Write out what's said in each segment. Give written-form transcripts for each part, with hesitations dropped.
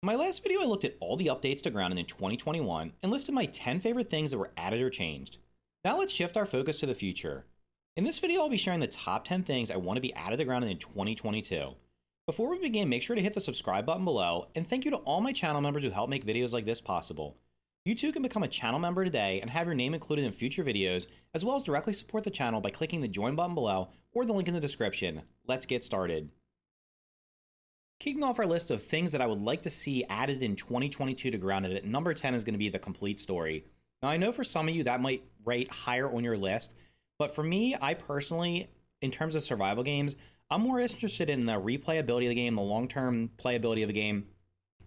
In my last video, I looked at all the updates to Grounded in 2021 and listed my 10 favorite things that were added or changed. Now let's shift our focus to the future. In this video, I'll be sharing the top 10 things I want to be added to Grounded in 2022. Before we begin, make sure to hit the subscribe button below, and thank you to all my channel members who help make videos like this possible. You too can become a channel member today and have your name included in future videos, as well as directly support the channel by clicking the join button below or the link in the description. Let's get started. Kicking off our list of things that I would like to see added in 2022 to Grounded, at number 10 is going to be the complete story. Now, I know for some of you that might rate higher on your list, but for me, I personally, in terms of survival games, I'm more interested in the replayability of the game, the long-term playability of the game,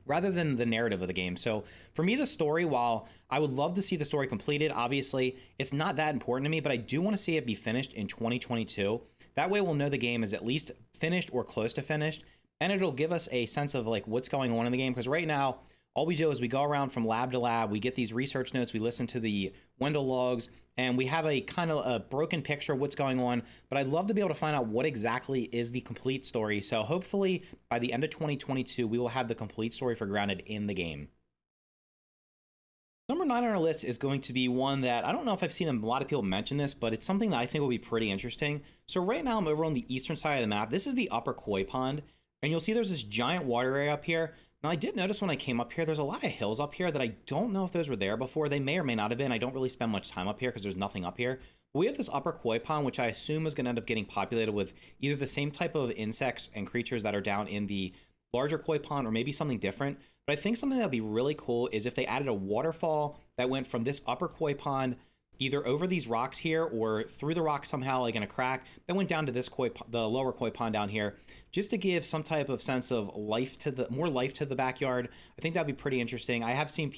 rather than the narrative of the game. So for me, the story, while I would love to see the story completed, obviously, it's not that important to me, but I do want to see it be finished in 2022. That way we'll know the game is at least finished or close to finished, and it'll give us a sense of like what's going on in the game, because right now all we do is we go around from lab to lab, we get these research notes, we listen to the window logs, and we have a kind of a broken picture of what's going on. But I'd love to be able to find out what exactly is the complete story. So hopefully by the end of 2022 we will have the complete story for Grounded in the game. Number 9 on our list is going to be one that I don't know if I've seen a lot of people mention this, but it's something that I think will be pretty interesting. So right now I'm over on the eastern side of the map. This is the upper koi pond. And you'll see there's this giant water area up here. Now, I did notice when I came up here, there's a lot of hills up here that I don't know if those were there before. They may or may not have been. I don't really spend much time up here because there's nothing up here. But we have this upper koi pond, which I assume is going to end up getting populated with either the same type of insects and creatures that are down in the larger koi pond or maybe something different. But I think something that would be really cool is if they added a waterfall that went from this upper koi pond either over these rocks here or through the rock somehow, like in a crack, that went down to this the lower koi pond down here, just to give some type of sense of life to more life to the backyard. I think that'd be pretty interesting. I have seen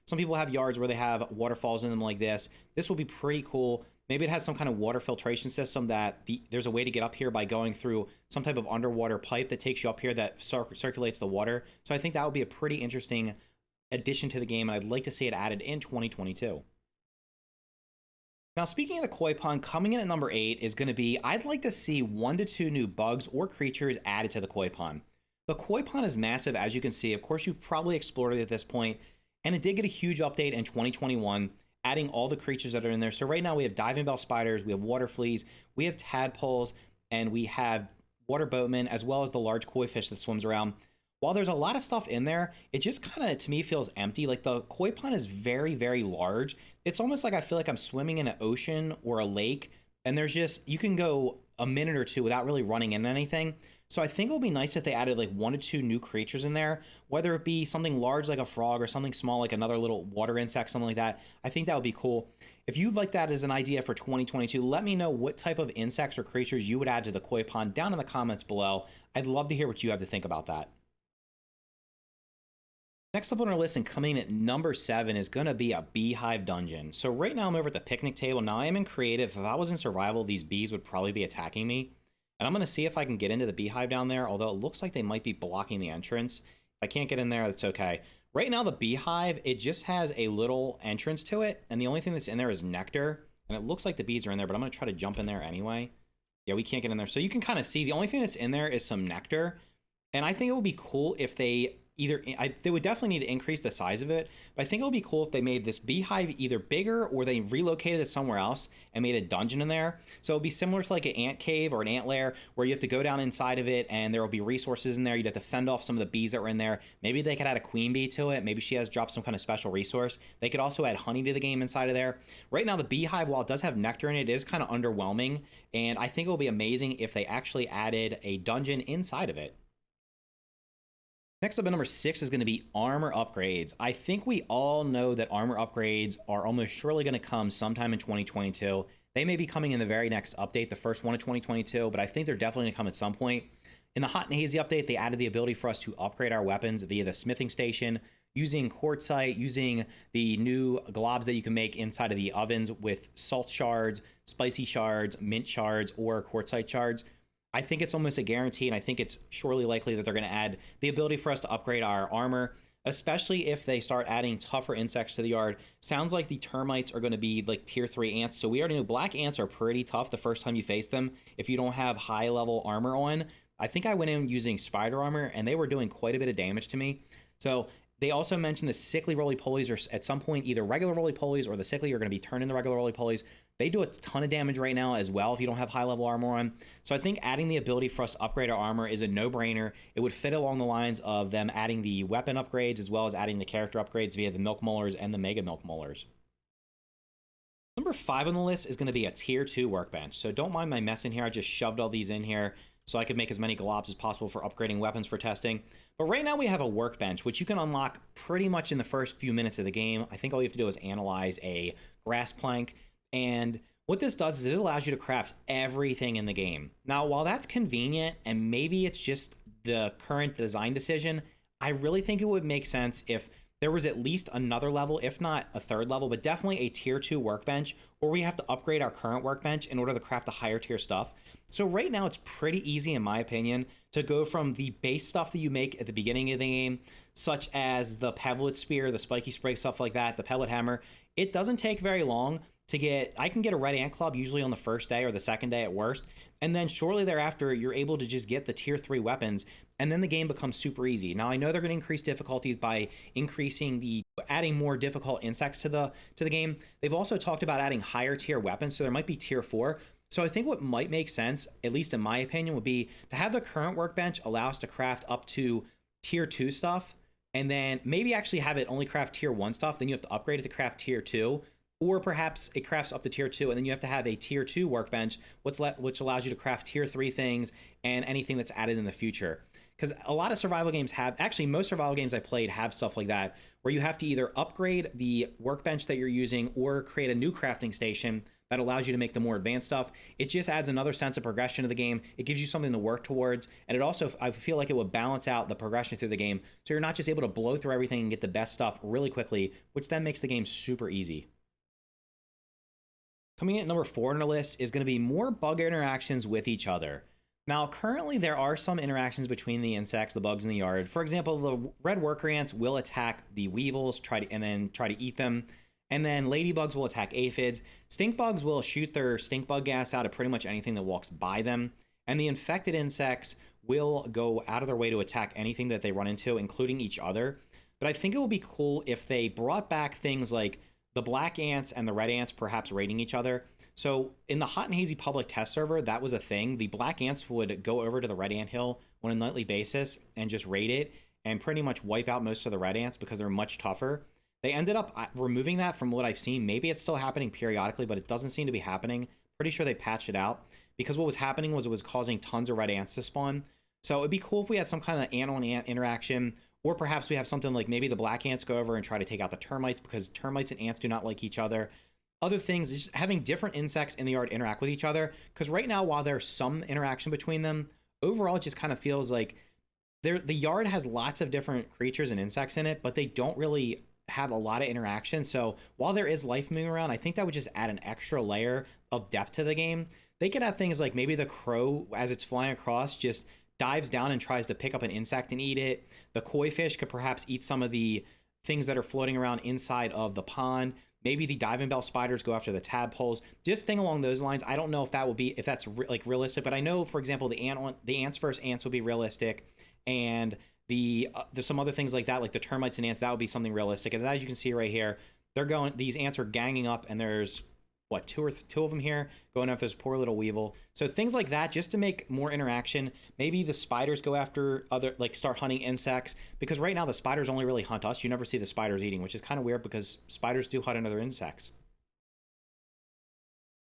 some people have yards where they have waterfalls in them like this. This will be pretty cool. Maybe it has some kind of water filtration system that there's a way to get up here by going through some type of underwater pipe that takes you up here that circulates the water. So I think that would be a pretty interesting addition to the game, and I'd like to see it added in 2022. Now, speaking of the koi pond, coming in at number 8 is going to be, I'd like to see 1 to 2 new bugs or creatures added to the koi pond. The koi pond is massive, as you can see. Of course, you've probably explored it at this point, and it did get a huge update in 2021, adding all the creatures that are in there. So right now we have diving bell spiders, we have water fleas, we have tadpoles, and we have water boatmen, as well as the large koi fish that swims around. While there's a lot of stuff in there, it just kind of, to me, feels empty. Like, the koi pond is very, very large. It's almost like I feel like I'm swimming in an ocean or a lake, and there's just, you can go a minute or two without really running into anything. So I think it would be nice if they added like 1 to 2 new creatures in there, whether it be something large like a frog or something small like another little water insect, something like that. I think that would be cool. If you'd like that as an idea for 2022, let me know what type of insects or creatures you would add to the koi pond down in the comments below. I'd love to hear what you have to think about that. Next up on our list and coming in at number 7 is going to be a beehive dungeon. So right now I'm over at the picnic table. Now I am in creative. If I was in survival, these bees would probably be attacking me. And I'm going to see if I can get into the beehive down there, although it looks like they might be blocking the entrance. If I can't get in there, that's okay. Right now the beehive, it just has a little entrance to it, and the only thing that's in there is nectar. And it looks like the bees are in there, but I'm going to try to jump in there anyway. Yeah, we can't get in there. So you can kind of see the only thing that's in there is some nectar. And I think it would be cool if they they would definitely need to increase the size of it, but I think it would be cool if they made this beehive either bigger or they relocated it somewhere else and made a dungeon in there. So it'd be similar to like an ant cave or an ant lair where you have to go down inside of it and there will be resources in there. You'd have to fend off some of the bees that were in there. Maybe they could add a queen bee to it. Maybe she has dropped some kind of special resource. They could also add honey to the game inside of there. Right now the beehive, while it does have nectar in it, is kind of underwhelming, and I think it will be amazing if they actually added a dungeon inside of it. Next up at number 6 is going to be armor upgrades. I think we all know that armor upgrades are almost surely going to come sometime in 2022. They may be coming in the very next update, the first one of 2022, but I think they're definitely going to come at some point. In the Hot and Hazy update, they added the ability for us to upgrade our weapons via the smithing station, using quartzite, using the new globs that you can make inside of the ovens with salt shards, spicy shards, mint shards, or quartzite shards. I think it's almost a guarantee, and I think it's surely likely that they're going to add the ability for us to upgrade our armor, especially if they start adding tougher insects to the yard. Sounds like the termites are going to be like tier 3 ants, so we already know black ants are pretty tough the first time you face them if you don't have high level armor on. I think I went in using spider armor, and they were doing quite a bit of damage to me. So they also mentioned the sickly roly-polies are at some point either regular roly-polies or the sickly are going to be turned into regular roly-polies. They do a ton of damage right now as well if you don't have high-level armor on. So I think adding the ability for us to upgrade our armor is a no-brainer. It would fit along the lines of them adding the weapon upgrades as well as adding the character upgrades via the Milk Molars and the Mega Milk Molars. Number 5 on the list is going to be a tier 2 workbench. So don't mind my mess in here. I just shoved all these in here so I could make as many globs as possible for upgrading weapons for testing. But right now we have a workbench, which you can unlock pretty much in the first few minutes of the game. I think all you have to do is analyze a grass plank. And what this does is it allows you to craft everything in the game. Now, while that's convenient, and maybe it's just the current design decision, I really think it would make sense if there was at least another level, if not a third level, but definitely a tier 2 workbench, or we have to upgrade our current workbench in order to craft the higher tier stuff. So right now it's pretty easy, in my opinion, to go from the base stuff that you make at the beginning of the game, such as the Pevelet Spear, the Spiky Spray, stuff like that, the Pellet Hammer. It doesn't take very long to get. I can get a Red Ant Club usually on the first day or the second day at worst, and then shortly thereafter you're able to just get the tier 3 weapons, and then the game becomes super easy. Now I know they're going to increase difficulty by adding more difficult insects to the game. They've also talked about adding higher tier weapons, so there might be tier 4. So I think what might make sense, at least in my opinion, would be to have the current workbench allow us to craft up to tier 2 stuff, and then maybe actually have it only craft tier 1 stuff. Then you have to upgrade it to craft tier 2. Or perhaps it crafts up to tier 2, and then you have to have a tier 2 workbench, which allows you to craft tier 3 things and anything that's added in the future. Because a lot of survival games have, actually most survival games I played have stuff like that, where you have to either upgrade the workbench that you're using or create a new crafting station that allows you to make the more advanced stuff. It just adds another sense of progression to the game. It gives you something to work towards, and it also, I feel like it will balance out the progression through the game, so you're not just able to blow through everything and get the best stuff really quickly, which then makes the game super easy. Coming in at number 4 on our list is going to be more bug interactions with each other. Now, currently there are some interactions between the insects, the bugs in the yard. For example, the red worker ants will attack the weevils, and then try to eat them. And then ladybugs will attack aphids. Stink bugs will shoot their stink bug gas out at pretty much anything that walks by them. And the infected insects will go out of their way to attack anything that they run into, including each other. But I think it would be cool if they brought back things like the black ants and the red ants perhaps raiding each other. So in the Hot and Hazy public test server, that was a thing. The black ants would go over to the red ant hill on a nightly basis and just raid it and pretty much wipe out most of the red ants because they're much tougher. They ended up removing that from what I've seen. Maybe it's still happening periodically, but it doesn't seem to be happening. Pretty sure they patched it out because what was happening was it was causing tons of red ants to spawn. So it'd be cool if we had some kind of ant-on-ant interaction. Or perhaps we have something like maybe the black ants go over and try to take out the termites because termites and ants do not like each other. Other things is just having different insects in the yard interact with each other. Because right now, while there's some interaction between them, overall it just kind of feels like the yard has lots of different creatures and insects in it, but they don't really have a lot of interaction. So while there is life moving around, I think that would just add an extra layer of depth to the game. They could have things like maybe the crow, as it's flying across, just dives down and tries to pick up an insect and eat it. The koi fish could perhaps eat some of the things that are floating around inside of the pond. Maybe the diving bell spiders go after the tadpoles. Just thing along those lines. I don't know if that's realistic, but I know, for example, the ants versus ants would be realistic, and there's some other things like that, like the termites and ants. That would be something realistic. As you can see right here, these ants are ganging up, and there's two of them here going after this poor little weevil. So things like that, just to make more interaction. Maybe the spiders go after start hunting insects, because right now the spiders only really hunt us. You never see the spiders eating, which is kind of weird because spiders do hunt other insects.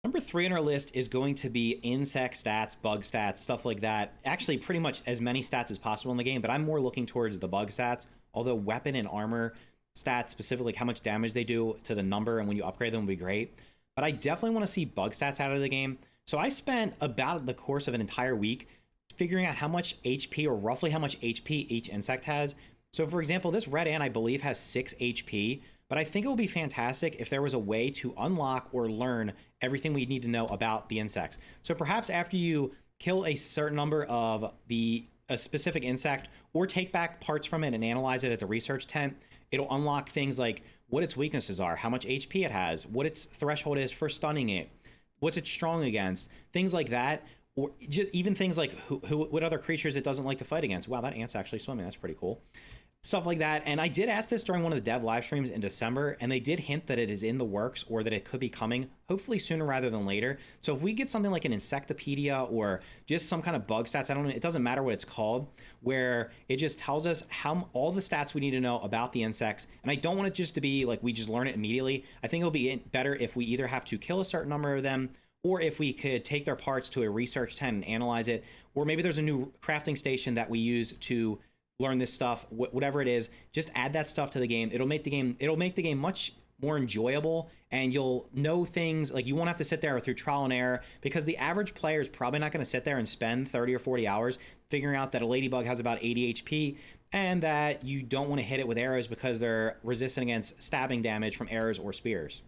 Number 3 on our list is going to be insect stats, bug stats, stuff like that. Actually, pretty much as many stats as possible in the game, but I'm more looking towards the bug stats, although weapon and armor stats, specifically like how much damage they do to the number and when you upgrade them, would be great. But I definitely want to see bug stats out of the game. So I spent about the course of an entire week figuring out how much HP, or roughly how much HP each insect has. So for example, this red ant, I believe, has 6 HP, but I think it would be fantastic if there was a way to unlock or learn everything we need to know about the insects. So perhaps after you kill a certain number of a specific insect, or take back parts from it and analyze it at the research tent, it'll unlock things like what its weaknesses are, how much HP it has, what its threshold is for stunning it, what's it strong against, things like that. or just even things like what other creatures it doesn't like to fight against. Wow, that ant's actually swimming. That's pretty cool. Stuff like that. And I did ask this during one of the dev live streams in December, and they did hint that it is in the works or that it could be coming, hopefully sooner rather than later. So if we get something like an Insectopedia or just some kind of bug stats, I don't know, it doesn't matter what it's called, where it just tells us how all the stats we need to know about the insects. And I don't want it just to be like we just learn it immediately. I think it'll be better if we either have to kill a certain number of them, or if we could take their parts to a research tent and analyze it, or maybe there's a new crafting station that we use to learn this stuff, whatever it is, just add that stuff to the game. It'll make the game much more enjoyable, and you'll know things, like you won't have to sit there through trial and error, because the average player is probably not going to sit there and spend 30 or 40 hours figuring out that a ladybug has about 80 HP and that you don't want to hit it with arrows because they're resistant against stabbing damage from arrows or spears.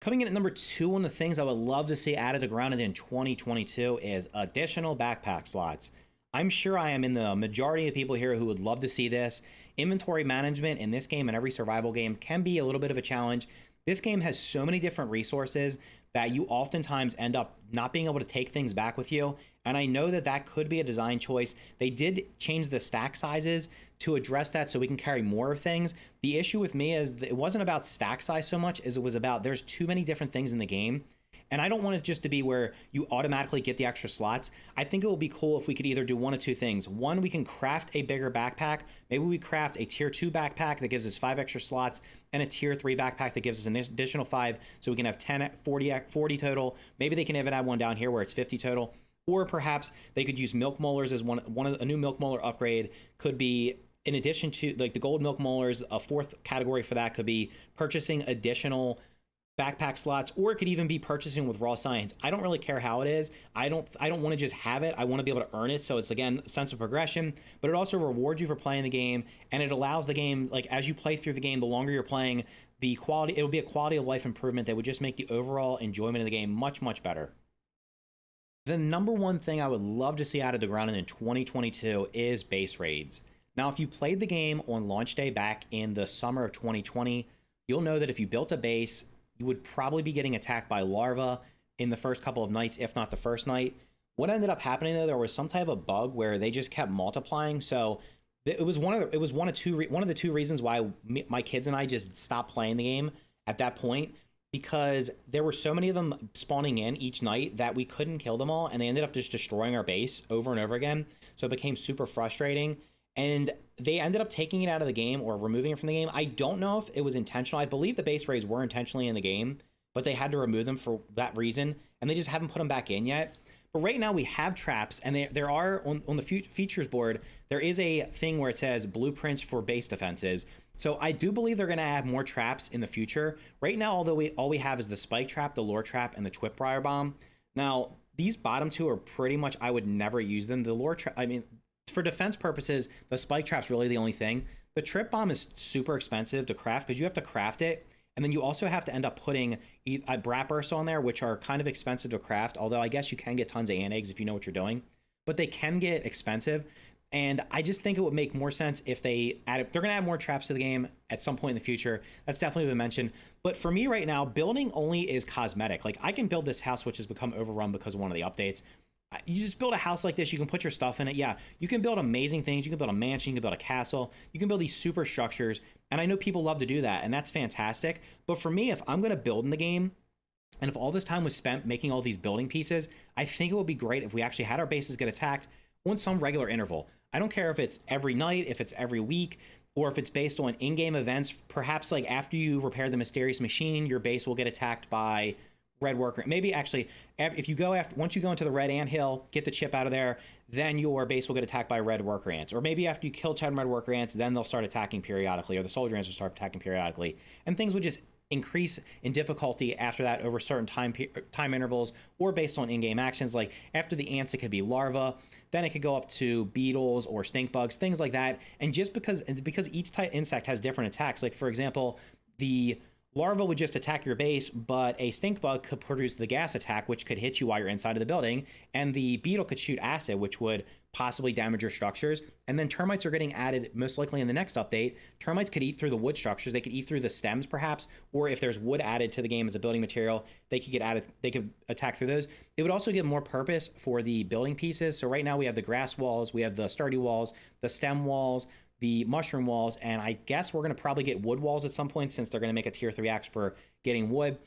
Coming in at number 2 on the things I would love to see added to Grounded in 2022 is additional backpack slots. I'm sure I am in the majority of people here who would love to see this. Inventory management in this game and every survival game can be a little bit of a challenge. This game has so many different resources that you oftentimes end up not being able to take things back with you. And I know that that could be a design choice. They did change the stack sizes to address that so we can carry more of things. The issue with me is that it wasn't about stack size so much as it was about there's too many different things in the game. And I don't want it just to be where you automatically get the extra slots. I think it would be cool if we could either do one of two things. One, we can craft a bigger backpack. Maybe we craft a tier 2 backpack that gives us 5 extra slots and a tier 3 backpack that gives us an additional 5, so we can have 10, 40 total. Maybe they can even add one down here where it's 50 total. Or perhaps they could use milk molars as a new milk molar upgrade could be, in addition to like the gold milk molars, a 4th category for that could be purchasing additional backpack slots, or it could even be purchasing with raw science. I don't really care how it is. I don't want to just have it. I want to be able to earn it. So it's, again, a sense of progression, but it also rewards you for playing the game, and it allows the game, like as you play through the game, the longer you're playing, the quality, it will be a quality of life improvement that would just make the overall enjoyment of the game much, much better. The number one thing I would love to see out of the Grounded in 2022 is base raids. Now, if you played the game on launch day back in the summer of 2020, you'll know that if you built a base, you would probably be getting attacked by larvae in the first couple of nights, if not the first night. What ended up happening though, there was some type of bug where they just kept multiplying. So it was one of the two reasons why my kids and I just stopped playing the game at that point, because there were so many of them spawning in each night that we couldn't kill them all, and they ended up just destroying our base over and over again. So it became super frustrating. And they ended up taking it out of the game or removing it from the game. I don't know if it was intentional. I believe the base raids were intentionally in the game, but they had to remove them for that reason, and they just haven't put them back in yet. But right now we have traps, and there are, on the features board, there is a thing where it says blueprints for base defenses. So I do believe they're going to add more traps in the future. Right now, all we have is the spike trap, the lure trap, and the Twipbriar bomb. Now, these bottom two are pretty much, I would never use them. The lure trap, I mean, for defense purposes, the spike trap's really the only thing. The trip bomb is super expensive to craft because you have to craft it, and then you also have to end up putting a brat burst on there, which are kind of expensive to craft, although I guess you can get tons of ant eggs if you know what you're doing, but they can get expensive. And I just think it would make more sense if they added, they're going to add more traps to the game at some point in the future. That's definitely been mentioned. But for me right now, building only is cosmetic. Like, I can build this house, which has become overrun because of one of the updates. You just build a house like this, you can put your stuff in it. Yeah, you can build amazing things. You can build a mansion, you can build a castle, you can build these super structures. And I know people love to do that, and that's fantastic. But for me, if I'm going to build in the game, and if all this time was spent making all these building pieces, I think it would be great if we actually had our bases get attacked on some regular interval. I don't care if it's every night, if it's every week, or if it's based on in-game events. Perhaps like after you repair the mysterious machine, your base will get attacked by red worker. Maybe actually, if you go once you go into the red anthill, get the chip out of there, then your base will get attacked by red worker ants. Or maybe after you kill 10 red worker ants, then they'll start attacking periodically, or the soldier ants will start attacking periodically. And things would just increase in difficulty after that over certain time intervals, or based on in-game actions. Like after the ants, it could be larvae, then it could go up to beetles or stink bugs, things like that. And just because each type insect has different attacks, like for example, the larva would just attack your base, but a stink bug could produce the gas attack, which could hit you while you're inside of the building, and the beetle could shoot acid, which would possibly damage your structures. And then termites are getting added most likely in the next update. Termites could eat through the wood structures. They could eat through the stems perhaps, or if there's wood added to the game as a building material, they could get added, they could attack through those. It would also give more purpose for the building pieces. So right now we have the grass walls, we have the sturdy walls, the stem walls, the mushroom walls, and I guess we're going to probably get wood walls at some point since they're going to make a tier 3 axe for getting wood.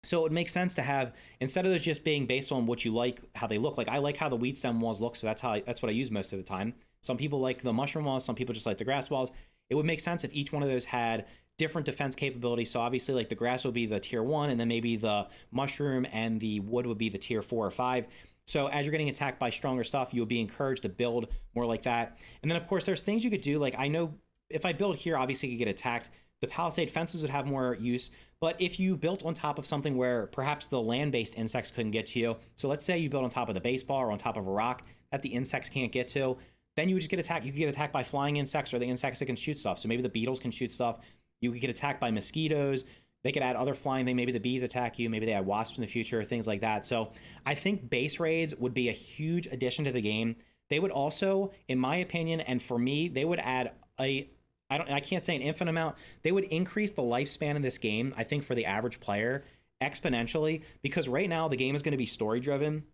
So it would make sense to have, instead of those just being based on what you like, how they look, like I like how the wheat stem walls look, so that's what I use most of the time. Some people like the mushroom walls, some people just like the grass walls. It would make sense if each one of those had different defense capabilities. So obviously like the grass would be the tier 1, and then maybe the mushroom and the wood would be the tier 4 or 5. So as you're getting attacked by stronger stuff, you'll be encouraged to build more like that. And then of course there's things you could do, like I know if I build here, obviously you could get attacked. The palisade fences would have more use, but if you built on top of something where perhaps the land-based insects couldn't get to you, so let's say you built on top of the baseball or on top of a rock that the insects can't get to, then you would just get attacked. You could get attacked by flying insects or the insects that can shoot stuff. So maybe the beetles can shoot stuff. You could get attacked by mosquitoes. They could add other flying things. Maybe the bees attack you. Maybe they add wasps in the future, things like that. So I think base raids would be a huge addition to the game. They would also, in my opinion, and for me, they would add I can't say an infinite amount. They would increase the lifespan of this game, I think, for the average player exponentially, because right now the game is going to be story driven.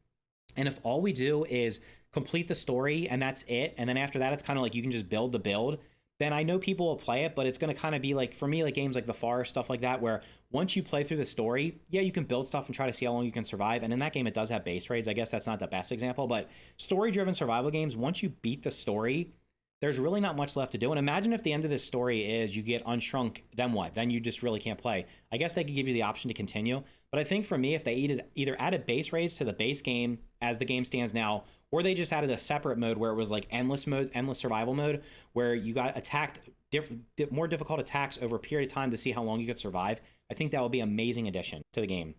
And if all we do is complete the story and that's it, and then after that, it's kind of like you can just build the build, then I know people will play it, but it's going to kind of be like, for me, like games like The Forest, stuff like that, where once you play through the story, yeah, you can build stuff and try to see how long you can survive. And in that game, it does have base raids. I guess that's not the best example, but story-driven survival games, once you beat the story, there's really not much left to do. And imagine if the end of this story is you get unshrunk, then what? Then you just really can't play. I guess they could give you the option to continue. But I think for me, if they either added base raids to the base game as the game stands now, or they just added a separate mode where it was like endless survival mode, where you got attacked, more difficult attacks over a period of time to see how long you could survive, I think that would be an amazing addition to the game.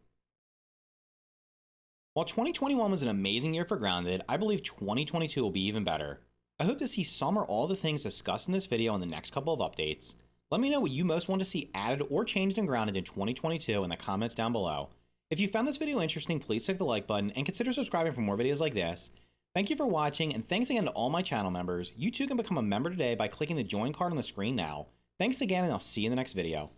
While 2021 was an amazing year for Grounded, I believe 2022 will be even better. I hope to see some or all the things discussed in this video in the next couple of updates. Let me know what you most want to see added or changed in Grounded in 2022 in the comments down below. If you found this video interesting, please click the like button and consider subscribing for more videos like this. Thank you for watching, and thanks again to all my channel members. You too can become a member today by clicking the join card on the screen now. Thanks again, and I'll see you in the next video.